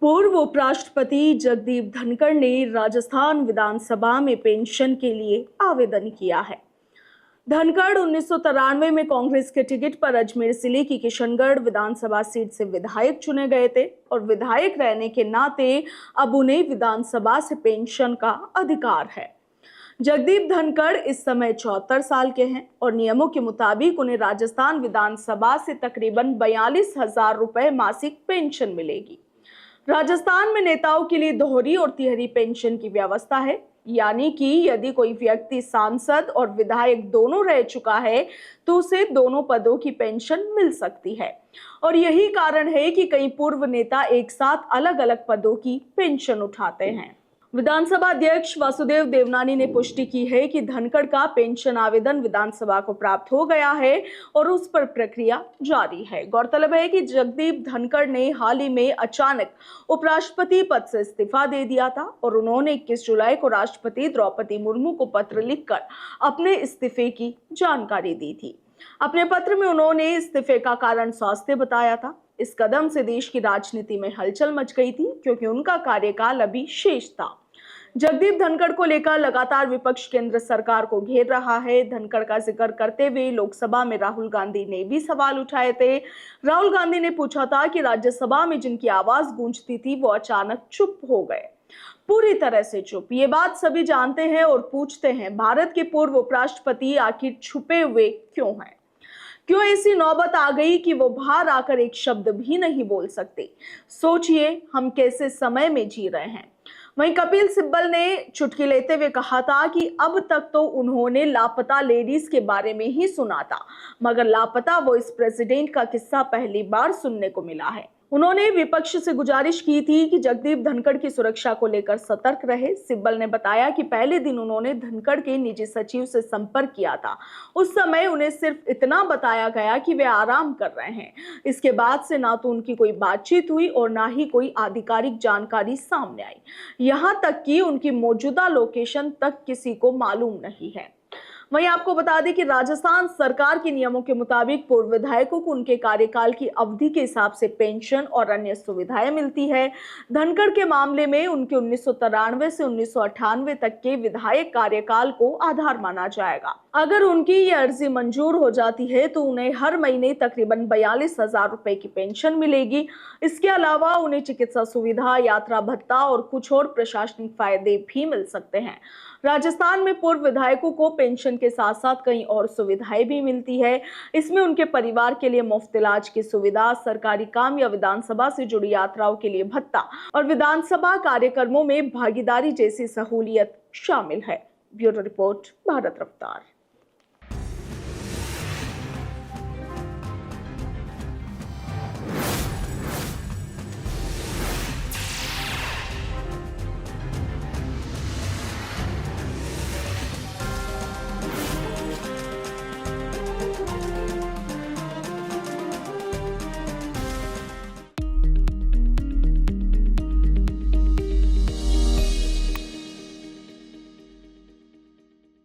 पूर्व उपराष्ट्रपति जगदीप धनखड़ ने राजस्थान विधानसभा में पेंशन के लिए आवेदन किया है। धनखड़ 1993 में कांग्रेस के टिकट पर अजमेर जिले की किशनगढ़ विधानसभा सीट से विधायक चुने गए थे और विधायक रहने के नाते अब उन्हें विधानसभा से पेंशन का अधिकार है। जगदीप धनखड़ इस समय 74 साल के हैं और नियमों के मुताबिक उन्हें राजस्थान विधानसभा से तकरीबन 42,000 रुपए मासिक पेंशन मिलेगी। राजस्थान में नेताओं के लिए दोहरी और तिहरी पेंशन की व्यवस्था है, यानी कि यदि कोई व्यक्ति सांसद और विधायक दोनों रह चुका है तो उसे दोनों पदों की पेंशन मिल सकती है। और यही कारण है कि कई पूर्व नेता एक साथ अलग अलग पदों की पेंशन उठाते हैं। विधानसभा अध्यक्ष वासुदेव देवनानी ने पुष्टि की है कि धनखड़ का पेंशन आवेदन विधानसभा को प्राप्त हो गया है और उस पर प्रक्रिया जारी है। गौरतलब है कि जगदीप धनखड़ ने हाल ही में अचानक उपराष्ट्रपति पद से इस्तीफा दे दिया था और उन्होंने 21 जुलाई को राष्ट्रपति द्रौपदी मुर्मू को पत्र लिखकर अपने इस्तीफे की जानकारी दी थी। अपने पत्र में उन्होंने इस्तीफे का कारण स्वास्थ्य बताया था। इस कदम से देश की राजनीति में हलचल मच गई थी क्योंकि उनका कार्यकाल अभी शेष था। जगदीप धनखड़ को लेकर लगातार विपक्ष केंद्र सरकार को घेर रहा है। धनखड़ का जिक्र करते हुए लोकसभा में राहुल गांधी ने भी सवाल उठाए थे। राहुल गांधी ने पूछा था कि राज्यसभा में जिनकी आवाज गूंजती थी वो अचानक चुप हो गए, पूरी तरह से चुप। ये बात सभी जानते हैं और पूछते हैं, भारत के पूर्व उपराष्ट्रपति आखिर छुपे हुए क्यों हैं? क्यों ऐसी नौबत आ गई कि वो बाहर आकर एक शब्द भी नहीं बोल सकते? सोचिए हम कैसे समय में जी रहे हैं। वहीं कपिल सिब्बल ने चुटकी लेते हुए कहा था कि अब तक तो उन्होंने लापता लेडीज के बारे में ही सुना था, मगर लापता वॉइस प्रेसिडेंट का किस्सा पहली बार सुनने को मिला है। उन्होंने विपक्ष से गुजारिश की थी कि जगदीप धनखड़ की सुरक्षा को लेकर सतर्क रहे। सिब्बल ने बताया कि पहले दिन उन्होंने धनखड़ के निजी सचिव से संपर्क किया था। उस समय उन्हें सिर्फ इतना बताया गया कि वे आराम कर रहे हैं। इसके बाद से ना तो उनकी कोई बातचीत हुई और ना ही कोई आधिकारिक जानकारी सामने आई। यहां तक कि उनकी मौजूदा लोकेशन तक किसी को मालूम नहीं है। वहीं आपको बता दें कि राजस्थान सरकार के नियमों के मुताबिक पूर्व विधायकों को उनके कार्यकाल की अवधि के हिसाब से पेंशन और अन्य सुविधाएं मिलती है। धनखड़ के मामले में उनके 1993 से 1998 तक के विधायक कार्यकाल को आधार माना जाएगा। अगर उनकी ये अर्जी मंजूर हो जाती है तो उन्हें हर महीने तकरीबन 42,000 रुपए की पेंशन मिलेगी। इसके अलावा उन्हें चिकित्सा सुविधा, यात्रा भत्ता और कुछ और प्रशासनिक फायदे भी मिल सकते हैं। राजस्थान में पूर्व विधायकों को पेंशन के साथ साथ कई और सुविधाएं भी मिलती है। इसमें उनके परिवार के लिए मुफ्त इलाज की सुविधा, सरकारी काम या विधानसभा से जुड़ी यात्राओं के लिए भत्ता और विधानसभा कार्यक्रमों में भागीदारी जैसी सहूलियत शामिल है। ब्यूरो रिपोर्ट, भारत रफ्तार।